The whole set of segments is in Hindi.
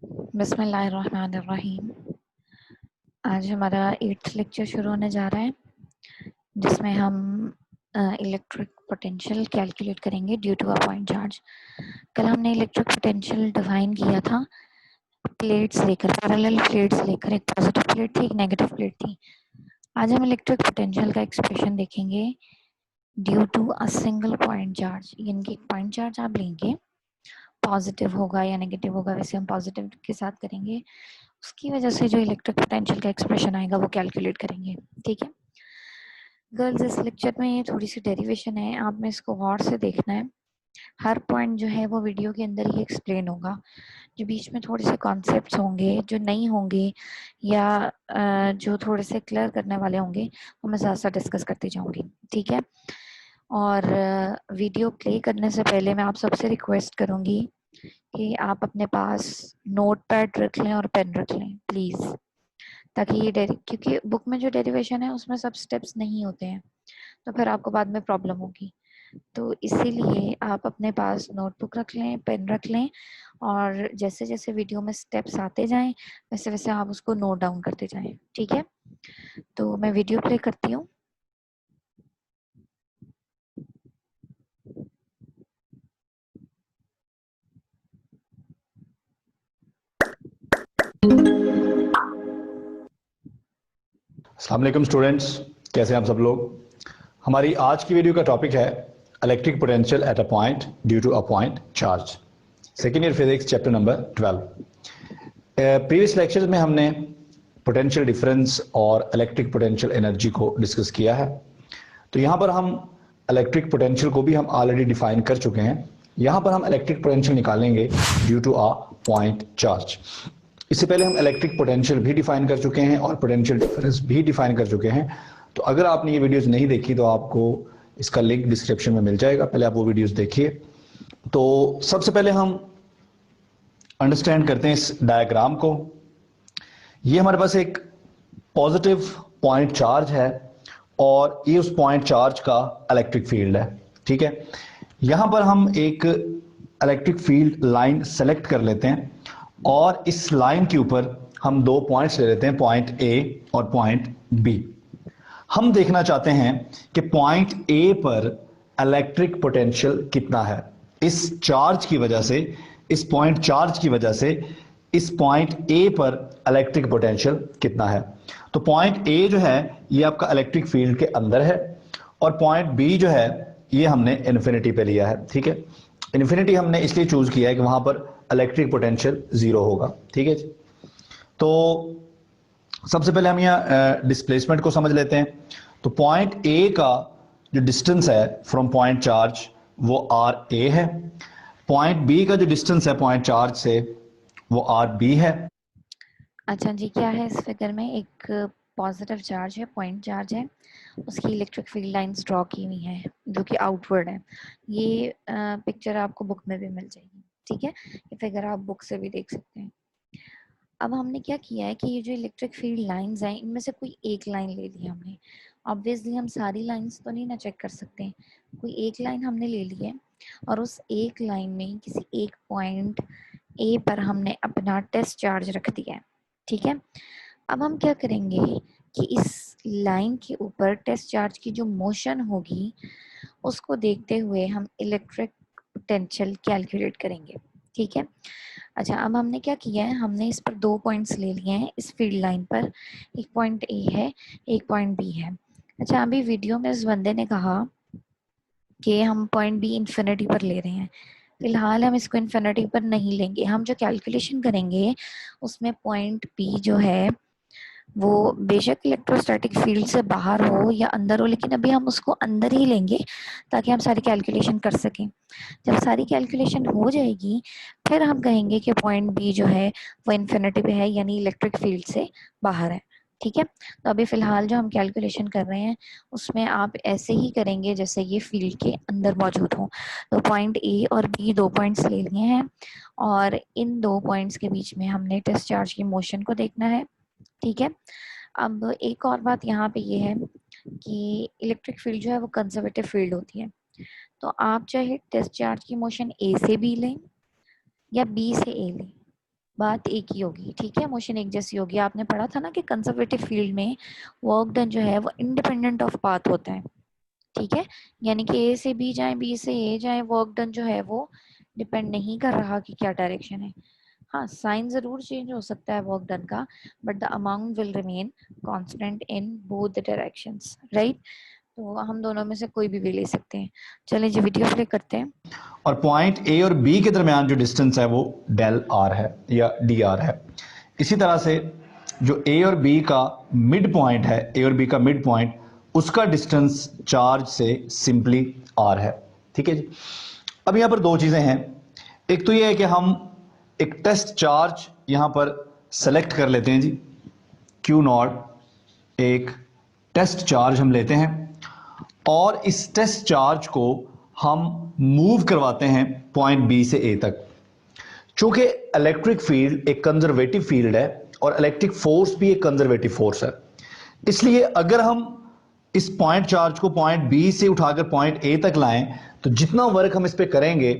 बिस्मिल्लाहिर्रहमानिर्रहीम। आज हमारा 8th लेक्चर शुरू होने जा रहा है, जिसमें हम इलेक्ट्रिक पोटेंशियल कैलकुलेट करेंगे due to a point charge. कल हमने इलेक्ट्रिक पोटेंशियल डिफाइन किया था प्लेट्स लेकर, पैरेलल प्लेट्स लेकर। एक पॉजिटिव प्लेट थी, एक नेगेटिव प्लेट थी। आज हम इलेक्ट्रिक पोटेंशियल का एक्सप्रेशन देखेंगे due to a single point charge. यानी कि एक पॉइंट चार्ज आप लेंगे, पॉजिटिव होगा या नेगेटिव होगा, वैसे हम पॉजिटिव के साथ करेंगे, उसकी वजह से जो इलेक्ट्रिक पोटेंशियल का एक्सप्रेशन आएगा वो कैलकुलेट करेंगे। ठीक है गर्ल्स, इस लेक्चर में ये थोड़ी सी डेरिवेशन है, आप में इसको गौर से देखना है। हर पॉइंट जो है वो वीडियो के अंदर ही एक्सप्लेन होगा। जो बीच में थोड़े से कॉन्सेप्ट्स होंगे जो नहीं होंगे या जो थोड़े से क्लियर करने वाले होंगे वो मैं साथ साथ डिस्कस करती जाऊंगी। ठीक है, और वीडियो प्ले करने से पहले मैं आप सबसे रिक्वेस्ट करूंगी कि आप अपने पास नोट पैड रख लें और पेन रख लें प्लीज़, ताकि ये क्योंकि बुक में जो डेरिवेशन है उसमें सब स्टेप्स नहीं होते हैं, तो फिर आपको बाद में प्रॉब्लम होगी। तो इसीलिए आप अपने पास नोटबुक रख लें, पेन रख लें, और जैसे जैसे वीडियो में स्टेप्स आते जाएं वैसे वैसे आप उसको नोट डाउन करते जाएं। ठीक है, तो मैं वीडियो प्ले करती हूँ। अस्सलाम वालेकुम स्टूडेंट्स, कैसे हैं आप सब लोग। हमारी आज की वीडियो का टॉपिक है electric potential at a point due to a point charge, second year physics chapter number 12। Previous lecture में हमने पोटेंशियल डिफरेंस और इलेक्ट्रिक पोटेंशियल एनर्जी को डिस्कस किया है। तो यहाँ पर हम इलेक्ट्रिक पोटेंशियल को भी हम ऑलरेडी डिफाइन कर चुके हैं। यहाँ पर हम इलेक्ट्रिक पोटेंशियल निकालेंगे due to a point charge. इससे पहले हम इलेक्ट्रिक पोटेंशियल भी डिफाइन कर चुके हैं और पोटेंशियल डिफरेंस भी डिफाइन कर चुके हैं। तो अगर आपने ये वीडियोस नहीं देखी तो आपको इसका लिंक डिस्क्रिप्शन में मिल जाएगा, पहले आप वो वीडियोस देखिए। तो सबसे पहले हम अंडरस्टैंड करते हैं इस डायग्राम को। ये हमारे पास एक पॉजिटिव पॉइंट चार्ज है और ये उस पॉइंट चार्ज का इलेक्ट्रिक फील्ड है। ठीक है, यहां पर हम एक इलेक्ट्रिक फील्ड लाइन सेलेक्ट कर लेते हैं और इस लाइन के ऊपर हम दो पॉइंट्स ले लेते हैं, पॉइंट ए और पॉइंट बी। हम देखना चाहते हैं कि पॉइंट ए पर इलेक्ट्रिक पोटेंशियल कितना है। इस चार्ज की वजह से, इस पॉइंट चार्ज की वजह से इस पॉइंट ए पर इलेक्ट्रिक पोटेंशियल कितना है। तो पॉइंट ए जो है ये आपका इलेक्ट्रिक फील्ड के अंदर है और पॉइंट बी जो है ये हमने इन्फिनिटी पे लिया है। ठीक है, इन्फिनिटी हमने इसलिए चूज किया है कि वहां पर इलेक्ट्रिक पोटेंशियल जीरो होगा। ठीक है जी, तो सबसे पहले हम यहाँ डिस्प्लेसमेंट को समझ लेते हैं। तो पॉइंट ए का जो डिस्टेंस है फ्रॉम पॉइंट चार्ज वो आर ए है। पॉइंट बी का जो डिस्टेंस है पॉइंट चार्ज से वो आर बी है। अच्छा जी, क्या है इस फिगर में? एक पॉजिटिव चार्ज है, पॉइंट चार्ज है, उसकी इलेक्ट्रिक फील्ड लाइंस ड्रॉ की हुई हैं जो कि आउटवर्ड है। ये पिक्चर आपको बुक में भी मिल जाएगी। ठीक है, ये फिगर आप बुक से भी देख सकते हैं। अब हमने क्या किया है कि ये जो इलेक्ट्रिक फील्ड लाइंस हैं इनमें से कोई एक लाइन ले ली हमने। ऑब्वियसली हम सारी लाइंस तो नहीं ना चेक कर सकते, कोई एक लाइन हमने ले ली है और उस एक लाइन में किसी एक पॉइंट ए पर हमने अपना टेस्ट चार्ज रख दिया है। ठीक है, अब हम क्या करेंगे कि इस लाइन के ऊपर टेस्ट चार्ज की जो मोशन होगी उसको देखते हुए हम इलेक्ट्रिक पोटेंशियल कैलकुलेट करेंगे। ठीक है, अच्छा अब हमने क्या किया है, हमने इस पर दो पॉइंट्स ले लिए हैं इस फील्ड लाइन पर। एक पॉइंट ए है, एक पॉइंट बी है। अच्छा, अभी वीडियो में इस बंदे ने कहा कि हम पॉइंट बी इन्फिनिटी पर ले रहे हैं। फिलहाल हम इसको इन्फिनिटी पर नहीं लेंगे, हम जो कैलकुलेशन करेंगे उसमें पॉइंट बी जो है वो बेशक इलेक्ट्रोस्टैटिक फील्ड से बाहर हो या अंदर हो, लेकिन अभी हम उसको अंदर ही लेंगे ताकि हम सारी कैलकुलेशन कर सकें। जब सारी कैलकुलेशन हो जाएगी फिर हम कहेंगे कि पॉइंट बी जो है वो इन्फिनिटी पे है, यानी इलेक्ट्रिक फील्ड से बाहर है। ठीक है, तो अभी फिलहाल जो हम कैलकुलेशन कर रहे हैं उसमें आप ऐसे ही करेंगे जैसे ये फील्ड के अंदर मौजूद हो। तो पॉइंट ए और बी दो पॉइंट्स ले लिए हैं और इन दो पॉइंट्स के बीच में हमने टेस्ट चार्ज की मोशन को देखना है। ठीक है, अब एक और बात यहाँ पे ये है कि इलेक्ट्रिक फील्ड जो है वो कंजर्वेटिव फील्ड होती है। तो आप चाहे टेस्ट चार्ज की मोशन ए से बी लें या बी से ए लें, बात एक ही होगी, ठीक है, मोशन एक जैसी होगी। आपने पढ़ा था ना कि कंजर्वेटिव फील्ड में वर्क डन जो है वो इंडिपेंडेंट ऑफ पाथ होता है, ठीक है, यानी कि ए से बी जाए, बी से ए जाए, वर्क डन जो है वो डिपेंड नहीं कर रहा कि क्या डायरेक्शन है। हाँ, साइन जरूर चेंज हो सकता है वर्क डन का, but the amount will remain constant in both the directions, right. तो हम दोनों में से कोई भी ले सकते हैं। चलिए जी वीडियो प्ले करते हैं। और पॉइंट ए और बी के दरमियान जो डिस्टेंस है वो डेल आर है या डी आर है। इसी तरह से जो ए और बी का मिड पॉइंट है, ए और बी का मिड पॉइंट, उसका डिस्टेंस चार्ज से सिंपली आर है, ठीक है जी। अब यहां पर दो चीजें हैं। एक तो ये है कि हम एक टेस्ट चार्ज यहां पर सेलेक्ट कर लेते हैं जी, क्यू नॉट एक टेस्ट चार्ज हम लेते हैं और इस टेस्ट चार्ज को हम मूव करवाते हैं पॉइंट बी से ए तक। चूंकि इलेक्ट्रिक फील्ड एक कंजर्वेटिव फील्ड है और इलेक्ट्रिक फोर्स भी एक कंजर्वेटिव फोर्स है, इसलिए अगर हम इस पॉइंट चार्ज को पॉइंट बी से उठाकर पॉइंट ए तक लाएं तो जितना वर्क हम इस पे करेंगे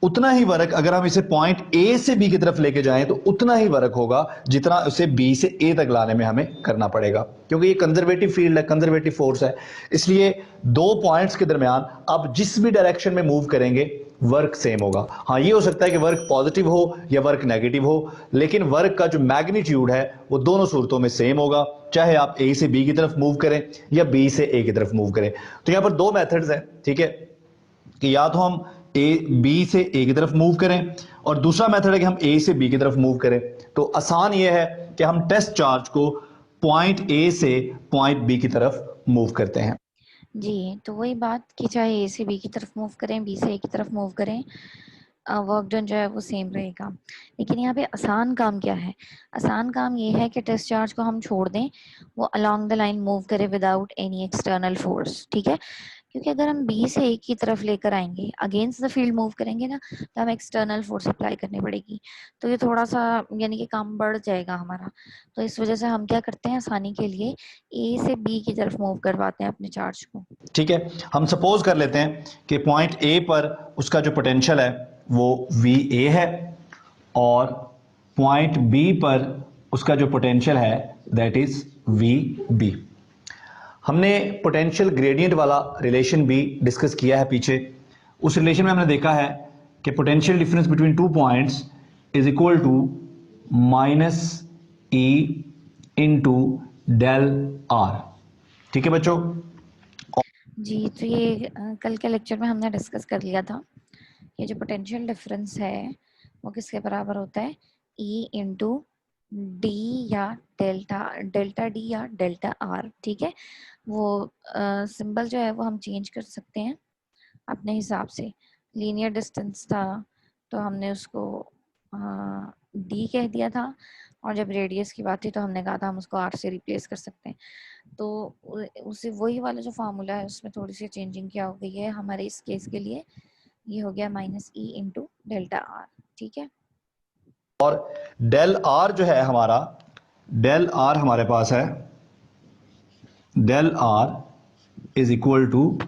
उतना ही वर्क अगर हम इसे पॉइंट ए से बी की तरफ लेके जाएं तो उतना ही वर्क होगा जितना उसे बी से ए तक लाने में हमें करना पड़ेगा, क्योंकि ये कंजर्वेटिव फील्ड है, कंजर्वेटिव फोर्स है। इसलिए दो पॉइंट्स के दरमियान आप जिस भी डायरेक्शन में मूव करेंगे वर्क सेम होगा। हाँ, ये हो सकता है कि वर्क पॉजिटिव हो या वर्क नेगेटिव हो, लेकिन वर्क का जो मैग्नीट्यूड है वो दोनों सूरतों में सेम होगा, चाहे आप ए से बी की तरफ मूव करें या बी से ए की तरफ मूव करें। तो यहां पर दो मेथड्स हैं, ठीक है, कि या तो हम ए बी से ए की तरफ मूव करें और दूसरा मेथड है कि हम ए से बी की तरफ मूव करें। तो आसान ये है कि हम टेस्ट चार्ज को पॉइंट ए से पॉइंट बी की तरफ मूव करते हैं। जी, तो वही बात कि चाहे ए से बी की तरफ मूव करें, बी से ए की तरफ मूव करें, वर्क डन जो है वो सेम रहेगा। लेकिन यहाँ पे आसान काम क्या है? आसान काम ये है कि टेस्ट चार्ज को हम छोड़ दें, वो अलोंग द लाइन मूव करे विदाउट एनी एक्सटर्नल फोर्स, ठीक है, क्योंकि अगर हम बी से ए की तरफ लेकर आएंगे, अगेंस्ट द फील्ड मूव करेंगे ना, तो हमें एक्सटर्नल फोर्स अप्लाई करनी पड़ेगी, तो ये थोड़ा सा यानी कि काम बढ़ जाएगा हमारा। तो इस वजह से हम क्या करते हैं, आसानी के लिए ए से बी की तरफ मूव करवाते हैं अपने चार्ज को। ठीक है, हम सपोज कर लेते हैं कि पॉइंट ए पर उसका जो पोटेंशियल है वो वी ए है और पॉइंट बी पर उसका जो पोटेंशियल है दैट इज वी बी। हमने पोटेंशियल ग्रेडियंट वाला रिलेशन भी डिस्कस किया है पीछे। उस रिलेशन में हमने देखा है कि potential difference between two points is equal to minus E into del R, ठीक है बच्चों। जी, तो ये कल के लेक्चर में हमने डिस्कस कर लिया था। ये जो पोटेंशियल डिफरेंस है वो किसके बराबर होता है, ई इंटू डी या डेल्टा, डेल्टा डी या डेल्टा आर, ठीक है। वो सिंबल जो है वो हम चेंज कर सकते हैं अपने हिसाब से। लीनियर डिस्टेंस था तो हमने उसको डी कह दिया था, और जब रेडियस की बात थी तो हमने कहा था हम उसको आर से रिप्लेस कर सकते हैं। तो उसे वही वाला जो फार्मूला है उसमें थोड़ी सी चेंजिंग क्या हो गई है हमारे इस केस के लिए, ये हो गया minus E into delta R, ठीक है। और डेल आर जो है हमारा, डेल आर हमारे पास है, del R is equal to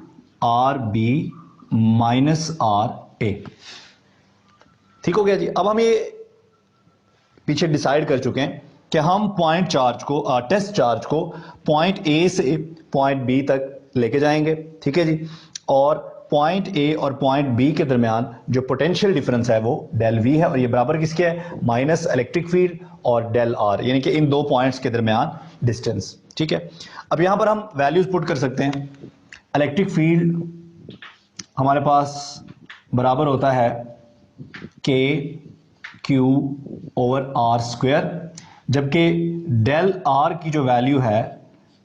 R B minus R A. ठीक हो गया जी। अब हम ये पीछे डिसाइड कर चुके हैं कि हम पॉइंट चार्ज को, टेस्ट चार्ज को पॉइंट ए से पॉइंट बी तक लेके जाएंगे, ठीक है जी। और पॉइंट ए और पॉइंट बी के दरमियान जो पोटेंशियल डिफरेंस है वो डेल वी है और ये बराबर किसके है, माइनस इलेक्ट्रिक फील्ड और डेल आर, यानी कि इन दो पॉइंट्स के दरमियान डिस्टेंस, ठीक है। अब यहां पर हम वैल्यूज पुट कर सकते हैं। इलेक्ट्रिक फील्ड हमारे पास बराबर होता है के क्यू ओवर आर स्क्वायर, जबकि डेल आर की जो वैल्यू है,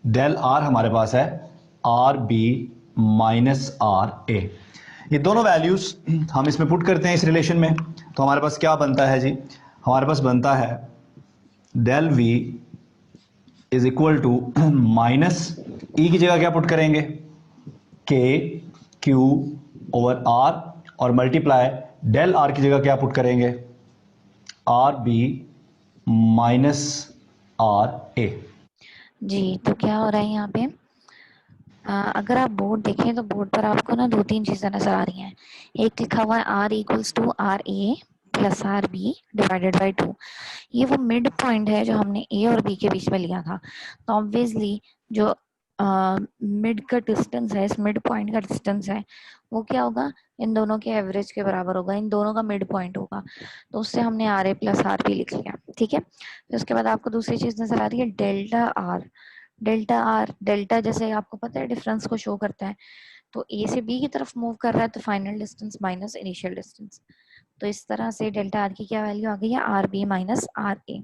डेल आर हमारे पास है आर बी माइनस आर ए। ये दोनों वैल्यूज हम इसमें पुट करते हैं इस रिलेशन में, तो हमारे पास क्या बनता है जी, हमारे पास बनता है del V is equal to minus E की जगह क्या पुट करेंगे, के क्यू ओवर आर, और मल्टीप्लाई डेल आर की जगह क्या पुट करेंगे, R B minus R A. जी, तो क्या हो रहा है यहाँ पे, अगर आप बोर्ड देखें तो बोर्ड पर आपको ना दो तीन चीजें नजर आ रही हैं। एक लिखा हुआ है R equals to R A plus R B divided by 2। ये वो मिड पॉइंट है जो हमने ए और बी के बीच में लिया था। तो ऑब्वियसली जो मिड का डिस्टेंस है, इस मिड पॉइंट का डिस्टेंस है, वो क्या होगा, इन दोनों के एवरेज के बराबर होगा, इन दोनों का मिड पॉइंट होगा। तो उससे हमने R A plus R B लिख लिया। ठीक है, फिर उसके बाद आपको दूसरी चीज नजर आ रही है delta R. Delta R, delta जैसे आपको पता है डिफरेंस को शो करता है, तो ए से बी की तरफ मूव कर रहा है तो final distance minus initial distance. तो इस तरह से डेल्टा आर की क्या वैल्यू आ गई है, आर बी माइनस आर ए।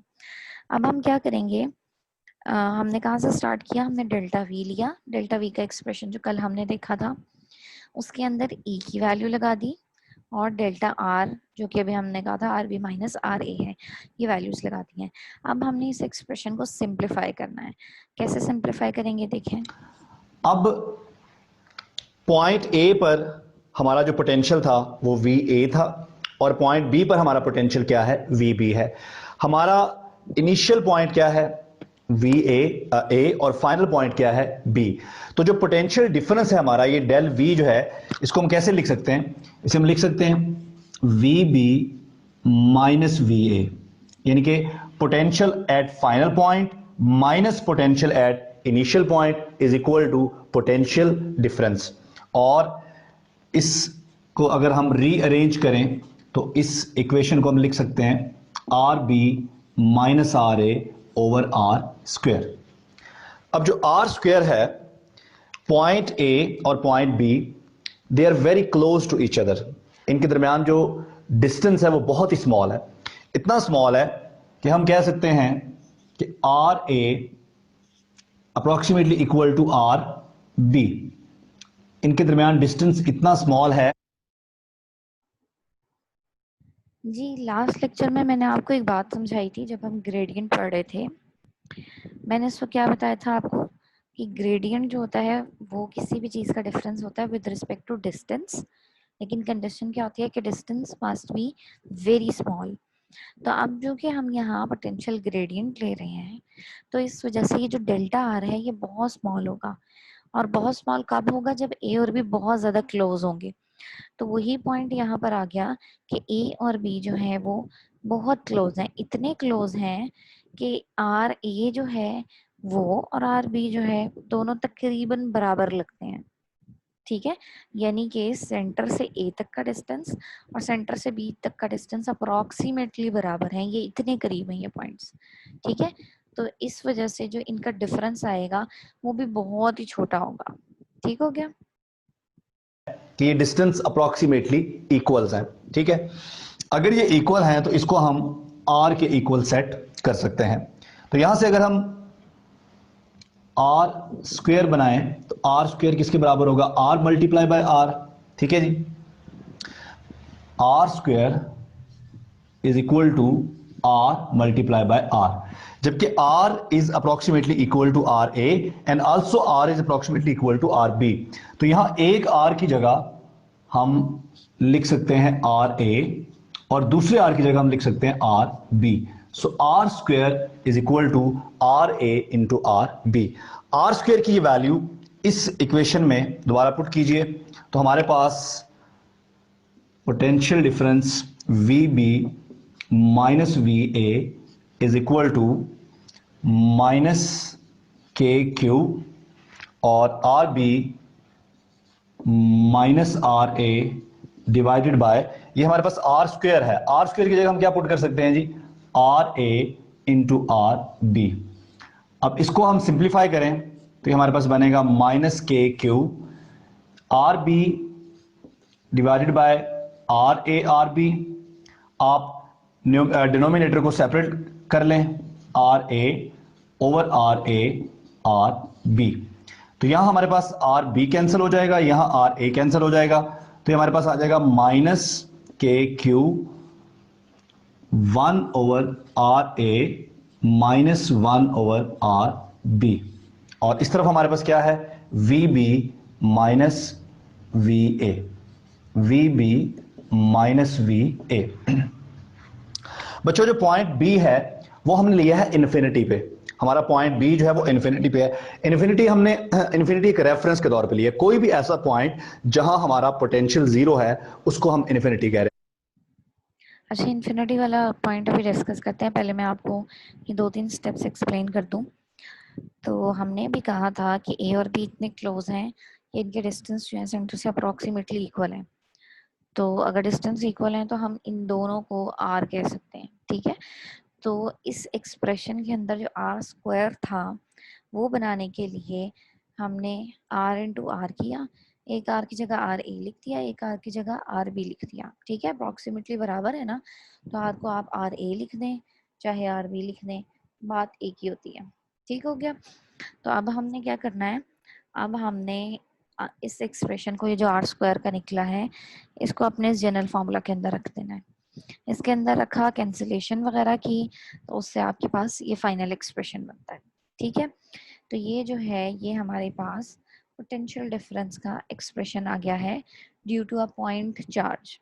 अब हम क्या करेंगे, हमने कहाँ से स्टार्ट किया, हमने डेल्टा वी लिया, डेल्टा वी का एक्सप्रेशन जो कल हमने देखा था उसके अंदर ई की वैल्यू लगा दी, और डेल्टा आर जो कि अभी हमने कहा था are B minus R A है, ये वैल्यूज लगा दी हैं। अब हमने इस एक्सप्रेशन को सिंप्लीफाई करना है। कैसे सिंप्लीफाई करेंगे देखें। अब पॉइंट ए पर हमारा जो पोटेंशियल था वो वी ए था, और पॉइंट बी पर हमारा पोटेंशियल क्या है, वी बी है। हमारा इनिशियल पॉइंट क्या है, वी ए, और फाइनल पॉइंट क्या है, बी। तो जो पोटेंशियल डिफरेंस है हमारा, ये डेल वी जो है, इसको हम कैसे लिख सकते हैं, इसे हम लिख सकते हैं V B minus V A, यानी कि potential at final point minus potential at initial point is equal to potential difference. और इसको अगर हम रीअरेंज करें तो इस इक्वेशन को हम लिख सकते हैं R B minus R A over R square. अब जो आर स्क्वायर है, पॉइंट ए और point B, they are very close to each other. इनके दरमियान जो डिस्टेंस है वो बहुत ही स्मॉल है, इतना स्मॉल है कि हम कह सकते हैं कि R A approximately equal to R B. इनके दरमियान डिस्टेंस इतना स्मॉल है। जी, लास्ट लेक्चर में मैंने आपको एक बात समझाई थी जब हम ग्रेडियंट पढ़ रहे थे। मैंने इसको क्या बताया था आपको कि ग्रेडियंट जो होता है वो किसी भी चीज़ का डिफरेंस होता है विद रिस्पेक्ट टू डिस्टेंस, लेकिन कंडीशन क्या होती है कि distance must be very small. तो अब जो कि हम यहाँ पोटेंशियल ग्रेडियंट ले रहे हैं, तो इस वजह से ये जो डेल्टा आर है ये बहुत स्मॉल होगा। और बहुत स्मॉल कब होगा, जब ए और बी बहुत ज़्यादा क्लोज होंगे। तो वही पॉइंट यहाँ पर आ गया कि ए और बी जो है वो बहुत क्लोज हैं, इतने क्लोज हैं कि आर ए जो है वो और आर बी जो है दोनों तकरीबन बराबर लगते हैं। ठीक है, यानी कि सेंटर से ए तक का डिस्टेंस और सेंटर से बी तक का डिस्टेंस अप्रोक्सीमेटली बराबर हैं, ये इतने करीब हैं ये पॉइंट्स। ठीक है, तो इस वजह से जो इनका डिफरेंस आएगा वो भी बहुत ही छोटा होगा। ठीक हो गया, कि ये डिस्टेंस अप्रोक्सीमेटली इक्वल्स हैं। ठीक है, अगर ये इक्वल हैं तो इसको हम आर के इक्वल सेट कर सकते हैं। तो यहां से अगर हम आर स्क्वायर बनाएं तो आर स्क्वायर किसके बराबर होगा, आर मल्टीप्लाई बाय आर। ठीक है जी, R square is equal to R multiply by R, जबकि R is approximately equal to R A and also R is approximately equal to R B. तो यहां एक आर की जगह हम लिख सकते हैं आर ए और दूसरे आर की जगह हम लिख सकते हैं R B. So R square is equal to R A into R B. R square की ये वैल्यू इस इक्वेशन में दोबारा पुट कीजिए तो हमारे पास potential difference V B minus V A is equal to minus K Q और R B minus R A divided by, ये हमारे पास आर स्क्वायर है, आर स्क्वायर की जगह हम क्या पुट कर सकते हैं जी, R A into R B. अब इसको हम सिंप्लीफाई करें तो ये हमारे पास बनेगा minus K Q R B divided by R A R B. आप डिनोमिनेटर को सेपरेट कर लें, R A over R A R B. तो यहां हमारे पास आर बी कैंसिल हो जाएगा, यहां आर ए कैंसिल हो जाएगा, तो ये हमारे पास आ जाएगा minus K Q 1 over R A minus 1 over R B. और इस तरफ हमारे पास क्या है, V B minus V A, V B minus V A. बच्चों जो पॉइंट बी है वो हमने लिया है इन्फिनिटी पे, हमारा पॉइंट बी जो है वो इन्फिनिटी पे है। इन्फिनिटी हमने इन्फिनिटी एक रेफरेंस के तौर पे लिया है, कोई भी ऐसा पॉइंट जहां हमारा पोटेंशियल जीरो है उसको हम इन्फिनिटी कह रहे हैं। अच्छा, इन्फिनिटी वाला पॉइंट अभी डिस्कस करते हैं। पहले मैं आपको ये 2-3 स्टेप्स एक्सप्लेन कर दूं। तो हमने भी कहा था कि ए और बी इतने क्लोज हैं कि इनके डिस्टेंस जो है सेंटर से अप्रोक्सीमेटली इक्वल है। तो अगर डिस्टेंस इक्वल है तो हम इन दोनों को आर कह सकते हैं, ठीक है। तो इस एक्सप्रेशन के अंदर जो आर स्क्वायर था वो बनाने के लिए हमने आर इंटू आर किया, एक आर की जगह आर ए लिख दिया, एक आर की जगह आर बी लिख दिया, ठीक है। अप्रोक्सीमेटली बराबर है ना, तो आर को आप आर ए लिख दें चाहे आर बी लिख दें, बात एक ही होती है, ठीक हो गया। तो अब हमने क्या करना है, अब हमने इस एक्सप्रेशन को, ये जो आर स्क्वायर का निकला है, इसको अपने इस जनरल फार्मूला के अंदर रख देना है। इसके अंदर रखा, कैंसिलेशन वगैरह की, तो उससे आपके पास ये फाइनल एक्सप्रेशन बनता है, ठीक है। तो ये जो है ये हमारे पास पोटेंशियल डिफरेंस का एक्सप्रेशन आ गया है due to a point charge.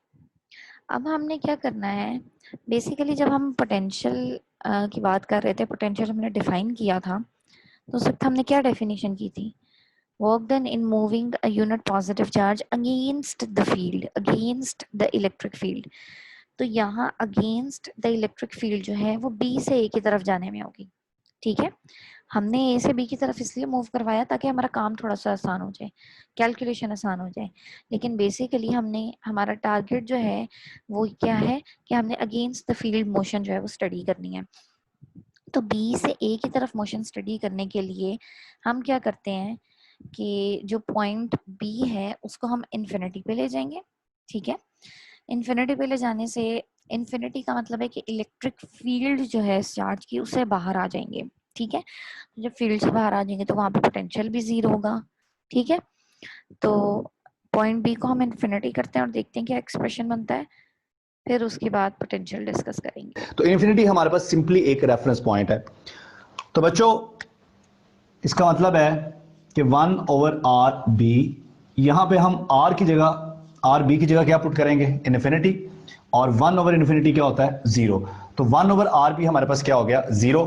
अब हमने क्या करना है, बेसिकली जब हम पोटेंशियल की बात कर रहे थे, पोटेंशियल हमने डिफाइन किया था, तो उस वक्त हमने क्या डेफिनेशन की थी, work done in moving a unit positive charge against the field, against the electric field। तो यहाँ अगेंस्ट द इलेक्ट्रिक फील्ड जो है वो बी से ए की तरफ जाने में होगी, ठीक है। हमने ए से बी की तरफ इसलिए मूव करवाया ताकि हमारा काम थोड़ा सा आसान हो जाए, कैलकुलेशन आसान हो जाए। लेकिन बेसिकली हमने, हमारा टारगेट जो है वो क्या है कि हमने अगेंस्ट द फील्ड मोशन जो है वो स्टडी करनी है। तो बी से ए की तरफ मोशन स्टडी करने के लिए हम क्या करते हैं कि जो पॉइंट बी है उसको हम इन्फिनिटी पे ले जाएंगे, ठीक है। इन्फिनिटी पे ले जाने से, इन्फिनिटी का मतलब है कि इलेक्ट्रिक फील्ड जो है इस चार्ज की उससे बाहर आ जाएंगे, ठीक है। जब फील्ड से बाहर आ जाएंगे तो वहां पे पोटेंशियल भी जीरो होगा, ठीक है। तो पॉइंट बी को हम इन्फिनिटी करते हैं और देखते हैं क्या एक्सप्रेशन बनता है, फिर उसके बाद पोटेंशियल डिस्कस करेंगे। तो इन्फिनिटी हमारे पास सिंपली एक रेफरेंस पॉइंट है। तो बच्चों इसका मतलब है कि 1/RB, यहां पे हम R की जगह, RB की जगह क्या पुट करेंगे, इन्फिनिटी, और 1/इन्फिनिटी क्या होता है, 0। तो 1/RB हमारे पास क्या हो गया, 0।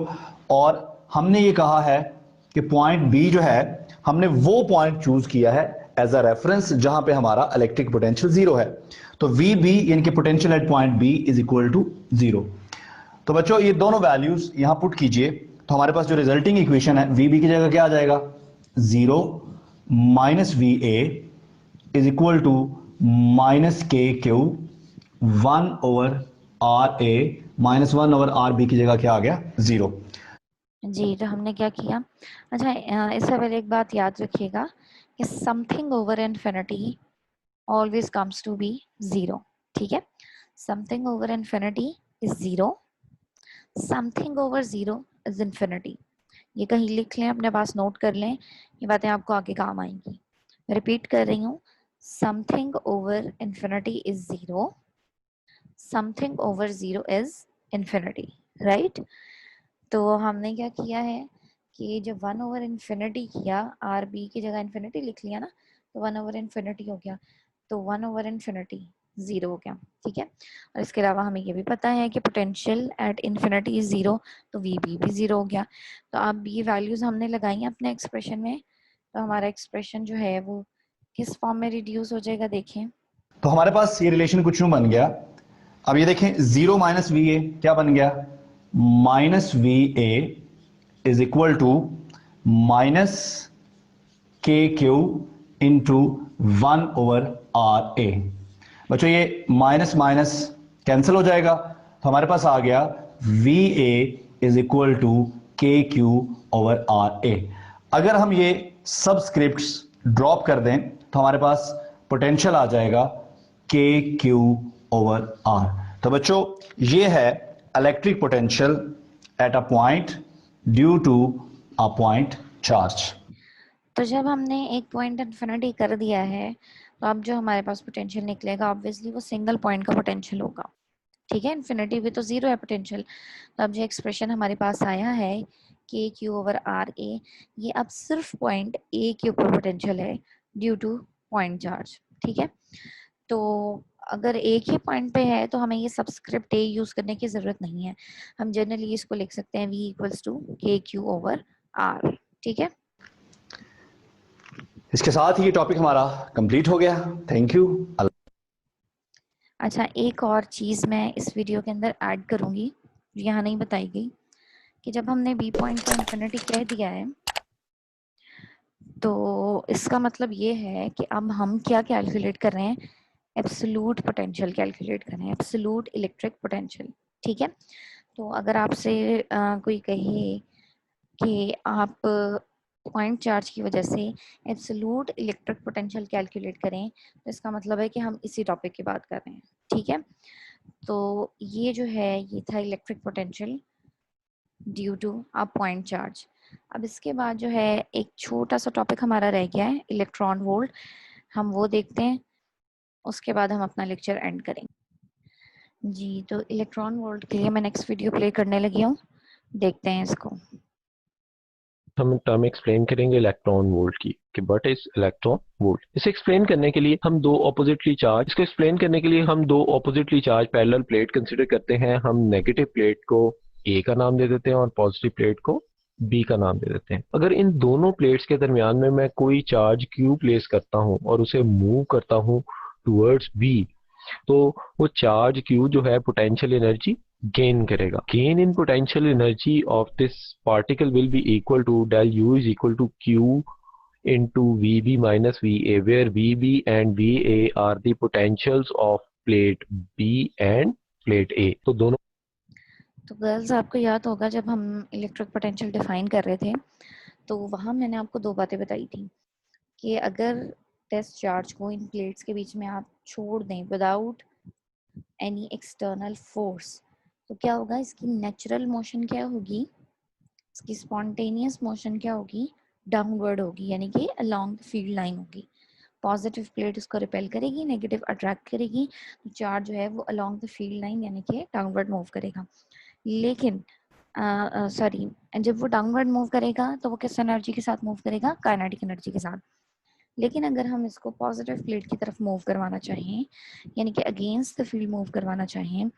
और हमने ये कहा है कि पॉइंट B जो है, हमने वो पॉइंट चूज किया है एज अ रेफरेंस जहां पे हमारा इलेक्ट्रिक पोटेंशियल 0 है। तो VB यानी कि potential at point B is equal to 0। तो बच्चों ये दोनों वैल्यूज यहां पुट कीजिए, तो हमारे पास जो रिजल्टिंग इक्वेशन है, VB की जगह क्या आ जाएगा, 0 minus VA is equal to minus KQ 1/RA minus 1/RB की जगह क्या आ गया, 0। जी, तो हमने क्या किया, अच्छा इससे पहले एक बात याद रखिएगा कि something over infinity always comes to be 0, ठीक है। Something over infinity is 0, something over 0 is infinity. ये कहीं लिख लें, अपने पास नोट कर लें, ये बातें आपको आगे काम आएंगी। रिपीट कर रही हूँ, something over infinity is 0, something over 0 is infinity, right. तो हमने क्या किया है कि जब 1/इन्फिनिटी किया, आर बी की जगह इन्फिनिटी लिख लिया ना, तो 1/इन्फिनिटी हो गया, तो 1/इन्फिनिटी 0 हो गया, ठीक है। और इसके अलावा हमें ये भी पता है कि पोटेंशियल एट इन्फिनिटी इज 0, तो वी बी भी 0 हो गया। तो अब ये वैल्यूज हमने लगाई हैं अपने एक्सप्रेशन में, तो हमारा एक्सप्रेशन जो है वो किस फॉर्म में रिड्यूस हो जाएगा, देखें। तो हमारे पास ये रिलेशन कुछ यूं बन गया, अब ये देखें, 0 माइनस VA क्या बन गया, minus VA is equal to minus KQ into 1/RA। बच्चों ये माइनस माइनस कैंसिल हो जाएगा, तो हमारे पास आ गया VA is equal to KQ/RA। अगर हम ये सबस्क्रिप्ट्स ड्रॉप कर दें तो हमारे पास पोटेंशियल आ जाएगा KQ/R। तो बच्चों ये है electric potential at a point due to a point charge. तो जब हमने एक पॉइंट इन्फिनिटी कर दिया है, तो अब जो हमारे पास पोटेंशियल निकलेगा ऑब्वियसली वो सिंगल पॉइंट का पोटेंशियल होगा, ठीक है। इन्फिनिटी भी तो 0 है पोटेंशियल। तो अब जो एक्सप्रेशन हमारे पास आया है KQ/RA, ये अब सिर्फ पॉइंट ए के ऊपर पोटेंशियल है ड्यू टू पॉइंट चार्ज, ठीक है। तो अगर एक ही पॉइंट पे है तो हमें ये सबस्क्रिप्ट ए यूज करने की जरूरत नहीं है, हम जनरली इसको लिख सकते हैं V इक्वल्स टू KQ/R, ठीक है। इसके साथ ही ये टॉपिक हमारा कंप्लीट हो गया। Thank you. अच्छा, एक और चीज़ मैं इस वीडियो के अंदर ऐड करूँगी जो यहाँ नहीं बताई गई, कि जब हमने बी पॉइंट को इन्फिनिटी कह दिया है तो इसका मतलब ये है कि अब हम क्या कैलकुलेट कर रहे हैं, एब्सोल्यूट पोटेंशियल कैलकुलेट कर रहे हैं, एब्सोल्यूट इलेक्ट्रिक पोटेंशियल। ठीक है, तो अगर आपसे कोई कहे कि आप पॉइंट चार्ज की वजह से एब्सोल्यूट इलेक्ट्रिक पोटेंशियल कैलकुलेट करें, तो इसका मतलब है कि हम इसी टॉपिक की बात कर रहे हैं। ठीक है, तो ये जो है ये था electric potential due to a point charge. अब इसके बाद जो है एक छोटा सा टॉपिक हमारा रह गया है, इलेक्ट्रॉन वोल्ट। हम वो देखते हैं, उसके बाद हम अपना लेक्चर एंड करेंगे। जी, तो इलेक्ट्रॉन वोल्ट के लिए मैं नेक्स्ट वीडियो प्ले करने लगी हूँ, देखते हैं इसको। हम टर्म एक्सप्लेन करेंगे इलेक्ट्रॉन वोल्ट की कि व्हाट इज इलेक्ट्रॉन वोल्ट। इसे एक्सप्लेन करने के लिए हम दो ऑपोजिटली चार्ज इसको एक्सप्लेन करने के लिए हम दो oppositely charge parallel plate consider करते हैं। हम नेगेटिव प्लेट को ए का नाम दे देते हैं और पॉजिटिव प्लेट को बी का नाम दे देते हैं। अगर इन दोनों प्लेट्स के दरमियान में मैं कोई चार्ज क्यू प्लेस करता हूँ और उसे मूव करता हूँ टूवर्ड्स बी, तो वो चार्ज क्यू जो है पोटेंशियल एनर्जी गेन करेगा। Gain in potential energy of this particle will be equal to del U is equal to Q into VB minus VA, where VB and VA are the potentials of plate B and plate A. तो दोनों। तो गर्ल्स, आपको याद होगा जब हम इलेक्ट्रिक पोटेंशियल डिफाइन कर रहे थे तो वहाँ मैंने आपको दो बातें बताई थी कि अगर टेस्ट चार्ज को इन प्लेट्स के बीच में आप छोड़ दें विदाउट एनी एक्सटर्नल फोर्स, तो क्या होगा, इसकी नेचुरल मोशन क्या होगी, इसकी स्पॉन्टेनियस मोशन क्या होगी, डाउनवर्ड होगी, यानी कि अलोंग द फील्ड लाइन होगी। पॉजिटिव प्लेट उसको रिपेल करेगी, नेगेटिव अट्रैक्ट करेगी, तो चार्ज जो है वो अलोंग द फील्ड लाइन यानी कि डाउनवर्ड मूव करेगा। लेकिन सॉरी, जब वो डाउनवर्ड मूव करेगा तो वो किस एनर्जी के साथ मूव करेगा, काइनेटिक एनर्जी के साथ। लेकिन अगर हम इसको पॉजिटिव प्लेट की तरफ मूव करवाना चाहें, यानी कि अगेंस्ट द फील्ड मूव करवाना चाहें,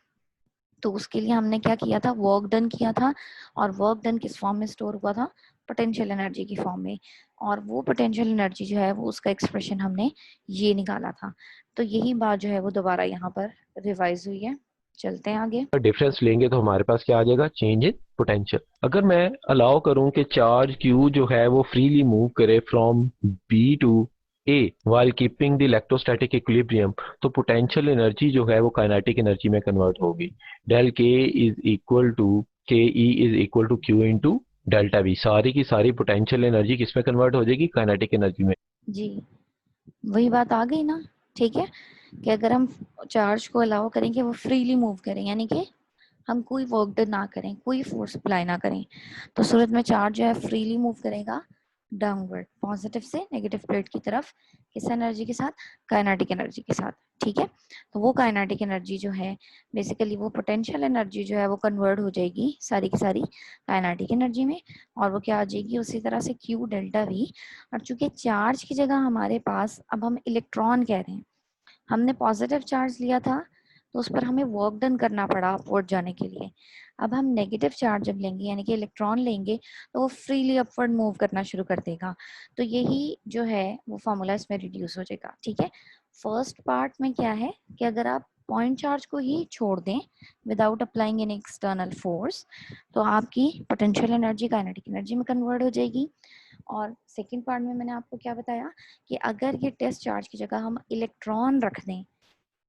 तो उसके लिए हमने क्या किया था, वर्क डन किया था। और वर्क डन किस फॉर्म में स्टोर हुआ था, पोटेंशियल एनर्जी की फॉर्म में। और वो पोटेंशियल एनर्जी जो है वो उसका एक्सप्रेशन हमने ये निकाला था। तो यही बात जो है वो दोबारा यहाँ पर रिवाइज हुई है। चलते हैं आगे। डिफरेंस लेंगे तो हमारे पास क्या आ जाएगा, चेंज इन पोटेंशियल। अगर मैं अलाउ करूं कि चार्ज क्यू जो है वो फ्रीली मूव करे from B to A while keeping the electrostatic equilibrium, तो पोटेंशियल एनर्जी जो है वो काइनेटिक एनर्जी में कन्वर्ट होगी। Del K is equal to K E is equal to Q into delta V. सारी की सारी पोटेंशियल एनर्जी किस में कन्वर्ट हो जाएगी, काइनेटिक एनर्जी में। जी, वही बात आ गई ना। ठीक है, कि अगर हम चार्ज को अलाउ करें कि वो फ्रीली मूव करें, यानी कि हम कोई वर्क डन ना करें, कोई फोर्स अप्लाई ना करें, तो सूरत में चार्ज जो है फ्रीली मूव करेगा डाउनवर्ड, पॉजिटिव से नेगेटिव प्लेट की तरफ। किस एनर्जी के साथ, काइनेटिक एनर्जी के साथ। ठीक है, तो वो काइनेटिक एनर्जी जो है बेसिकली वो पोटेंशियल एनर्जी जो है वो कन्वर्ट हो जाएगी सारी की सारी काइनेटिक एनर्जी में। और वो क्या आ जाएगी, उसी तरह से क्यू डेल्टा वी। और चूंकि चार्ज की जगह हमारे पास अब हम इलेक्ट्रॉन कह रहे हैं, हमने पॉजिटिव चार्ज लिया था तो उस पर हमें वर्क डन करना पड़ा अपवर्ड जाने के लिए। अब हम नेगेटिव चार्ज जब लेंगे, यानी कि इलेक्ट्रॉन लेंगे, तो वो फ्रीली अपवर्ड मूव करना शुरू कर देगा। तो यही जो है वो फॉर्मूला इसमें रिड्यूस हो जाएगा। ठीक है, फर्स्ट पार्ट में क्या है कि अगर आप पॉइंट चार्ज को ही छोड़ दें without applying any external force, तो आपकी पोटेंशियल एनर्जी काइनेटिक एनर्जी में कन्वर्ट हो जाएगी। और सेकेंड पार्ट में मैंने आपको क्या बताया कि अगर ये टेस्ट चार्ज की जगह हम इलेक्ट्रॉन रख दें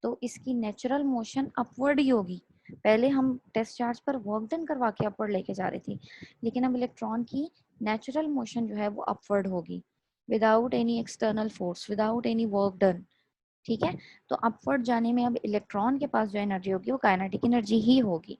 तो इसकी नेचुरल मोशन अपवर्ड ही होगी। पहले हम टेस्ट चार्ज पर वर्क डन करवा के अपवर्ड लेके जा रहे थे, लेकिन अब इलेक्ट्रॉन की नेचुरल मोशन जो है वो अपवर्ड होगी without any external force, without any work done. ठीक है, तो अपवर्ड जाने में अब इलेक्ट्रॉन के पास जो एनर्जी होगी वो काइनेटिक एनर्जी ही होगी।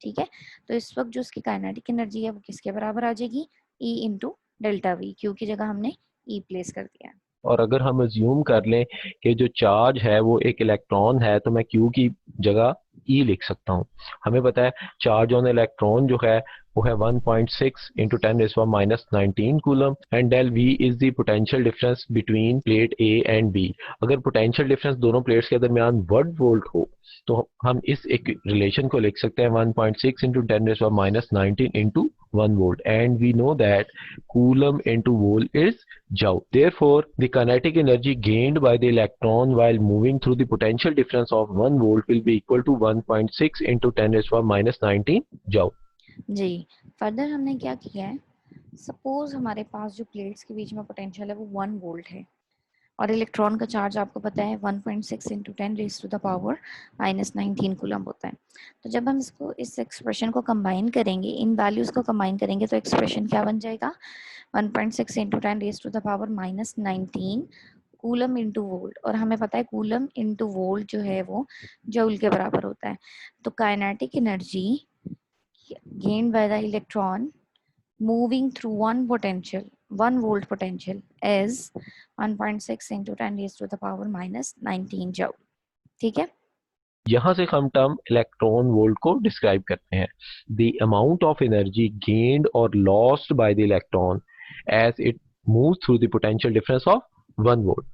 ठीक है, तो इस वक्त जो उसकी काइनेटिक एनर्जी है वो किसके बराबर आ जाएगी, E into delta we. Q की जगह हमने ई प्लेस कर दिया है। और अगर हम अज्यूम कर लें कि जो चार्ज है वो एक इलेक्ट्रॉन है, तो मैं क्यू की जगह ई लिख सकता हूँ। हमें पता है चार्ज ऑन इलेक्ट्रॉन जो है वो है 1.6 into 10 raised to minus 19 coulomb and del V is the potential difference between plate A and B। अगर पोटेंशियल डिफरेंस दोनों प्लेट्स के दरमियान 1 वोल्ट हो तो हम इस एक रिलेशन को लिख सकते हैं 1.6 into 10 raised to minus 19 into 1 volt, and we know that coulomb into volt is joule. Therefore, the kinetic energy gained by the electron while moving through the potential difference of 1 volt will be equal to 1.6 into 10 raised to minus 19 joule. जी, फर्दर हमने क्या किया है, सपोज हमारे पास जो प्लेट्स के बीच में पोटेंशियल है वो 1 वोल्ट है और इलेक्ट्रॉन का चार्ज आपको पता है 1.6 into 10 raise to the power minus 19 coulomb होता है। तो जब हम इसको इस एक्सप्रेशन को कंबाइन करेंगे, इन वैल्यूज को कंबाइन करेंगे तो एक्सप्रेशन क्या बन जाएगा, 1.6 into 10 raise to the power minus 19 coulomb into volt, और हमें पता है कूलम इंटू वोल्ट जो है वो जूल के बराबर होता है। तो kinetic energy gained by the electron moving through one volt potential is 1.6 into 10 raised to the power minus 19 joule। ठीक है, यहाँ से हम टर्म इलेक्ट्रॉन वोल्ट को डिस्क्राइब करते हैं, the amount of energy gained और lost by the electron as it move through the potential difference of 1 volt.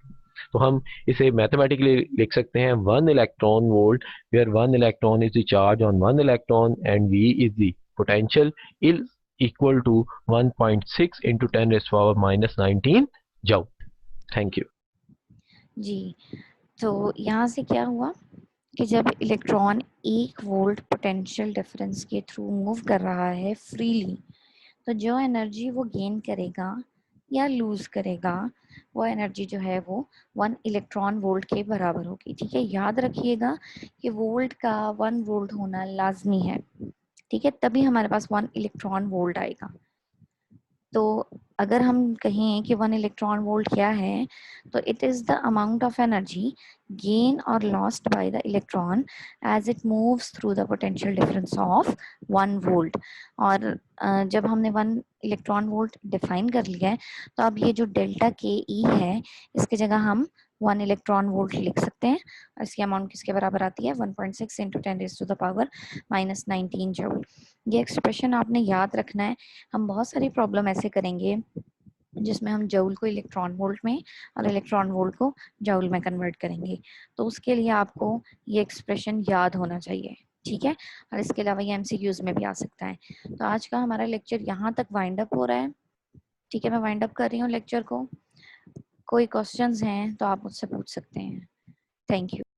तो हम इसे मैथमेटिकली लिख सकते हैं 1 electron volt where 1 electron is the charge on 1 electron and V is the potential is equal to 1.6 into 10 raised to power minus 19 joule। Thank you जी। तो यहाँ से क्या हुआ कि जब इलेक्ट्रॉन 1 वोल्ट पोटेंशियल डिफरेंस के थ्रू मूव कर रहा है फ्रीली, तो जो एनर्जी वो गेन करेगा या लूज करेगा वो एनर्जी जो है वो 1 इलेक्ट्रॉन वोल्ट के बराबर होगी। ठीक है, याद रखिएगा कि वोल्ट का 1 वोल्ट होना लाजमी है। ठीक है, तभी हमारे पास 1 इलेक्ट्रॉन वोल्ट आएगा। तो अगर हम कहें कि 1 इलेक्ट्रॉन वोल्ट क्या है, तो it is the amount of energy gain और lost by the electron as it moves through the potential difference of 1 volt. और जब हमने 1 इलेक्ट्रॉन वोल्ट डिफाइन कर लिया है, तो अब ये जो डेल्टा के ई है इसकी जगह हम 1 इलेक्ट्रॉन वोल्ट लिख सकते हैं, और इसकी अमाउंट किसके बराबर आती है, 1.6 into 10 raise to the power minus 19 joule. ये एक्सप्रेशन आपने याद रखना है। हम बहुत सारी प्रॉब्लम ऐसे करेंगे जिसमें हम जूल को इलेक्ट्रॉन वोल्ट में और इलेक्ट्रॉन वोल्ट को जूल में कन्वर्ट करेंगे, तो उसके लिए आपको ये एक्सप्रेशन याद होना चाहिए। ठीक है, और इसके अलावा ये एमसीक्यूज में भी आ सकता है। तो आज का हमारा लेक्चर यहाँ तक वाइंड अप हो रहा है। ठीक है, मैं वाइंड अप कर रही हूँ लेक्चर को। कोई क्वेश्चंस हैं तो आप मुझसे पूछ सकते हैं। Thank you.